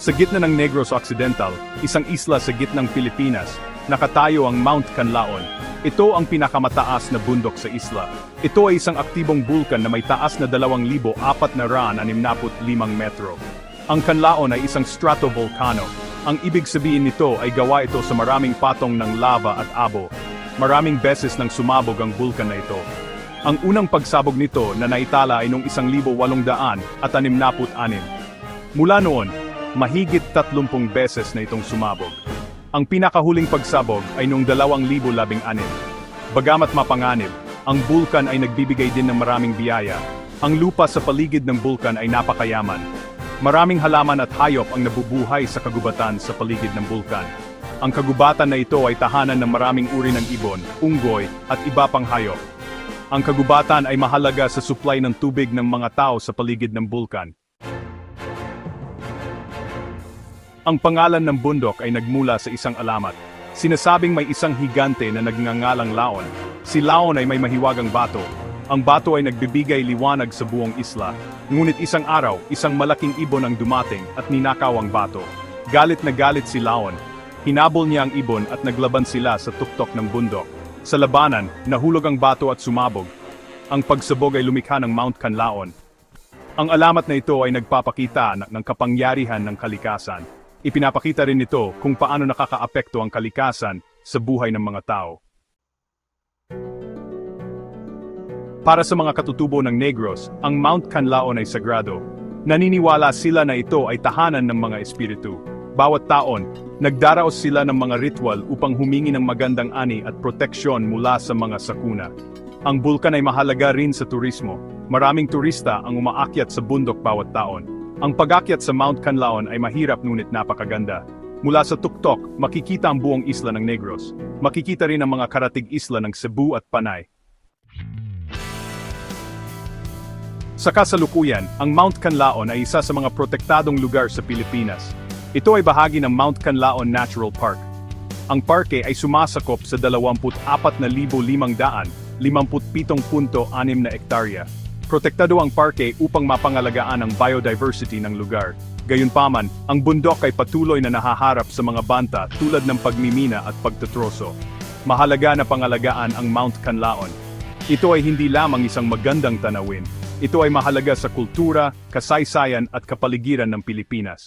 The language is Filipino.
Sa gitna ng Negros Occidental, isang isla sa gitnang Pilipinas, nakatayo ang Mount Canlaon. Ito ang pinakamataas na bundok sa isla. Ito ay isang aktibong bulkan na may taas na 2,465 metro. Ang Canlaon ay isang stratovolcano. Ang ibig sabihin nito ay gawa ito sa maraming patong ng lava at abo. Maraming beses nang sumabog ang bulkan na ito. Ang unang pagsabog nito na naitala ay noong 1866. Mula noon, mahigit 30 beses na itong sumabog. Ang pinakahuling pagsabog ay noong 2016. Bagamat mapanganib, ang bulkan ay nagbibigay din ng maraming biyaya. Ang lupa sa paligid ng bulkan ay napakayaman. Maraming halaman at hayop ang nabubuhay sa kagubatan sa paligid ng bulkan. Ang kagubatan na ito ay tahanan ng maraming uri ng ibon, unggoy, at iba pang hayop. Ang kagubatan ay mahalaga sa supply ng tubig ng mga tao sa paligid ng bulkan. Ang pangalan ng bundok ay nagmula sa isang alamat. Sinasabing may isang higante na nagngangalang Laon. Si Laon ay may mahiwagang bato. Ang bato ay nagbibigay liwanag sa buong isla. Ngunit isang araw, isang malaking ibon ang dumating at ninakaw ang bato. Galit na galit si Laon. Hinabol niya ang ibon at naglaban sila sa tuktok ng bundok. Sa labanan, nahulog ang bato at sumabog. Ang pagsabog ay lumikha ng Mount Canlaon. Ang alamat na ito ay nagpapakita ng kapangyarihan ng kalikasan. Ipinapakita rin nito kung paano nakakaapekto ang kalikasan sa buhay ng mga tao. Para sa mga katutubo ng Negros, ang Mount Canlaon ay sagrado. Naniniwala sila na ito ay tahanan ng mga espiritu. Bawat taon, nagdaraos sila ng mga ritual upang humingi ng magandang ani at proteksyon mula sa mga sakuna. Ang bulkan ay mahalaga rin sa turismo. Maraming turista ang umaakyat sa bundok bawat taon. Ang pag-akyat sa Mount Canlaon ay mahirap ngunit napakaganda. Mula sa tuktok, makikita ang buong isla ng Negros. Makikita rin ang mga karatig isla ng Cebu at Panay. Sa kasalukuyan, ang Mount Canlaon ay isa sa mga protektadong lugar sa Pilipinas. Ito ay bahagi ng Mount Canlaon Natural Park. Ang parke ay sumasakop sa 24,557.6 na ektarya. Protektado ang parke upang mapangalagaan ang biodiversity ng lugar. Gayunpaman, ang bundok ay patuloy na nahaharap sa mga banta tulad ng pagmimina at pagtutroso. Mahalaga na pangalagaan ang Mount Canlaon. Ito ay hindi lamang isang magandang tanawin. Ito ay mahalaga sa kultura, kasaysayan at kapaligiran ng Pilipinas.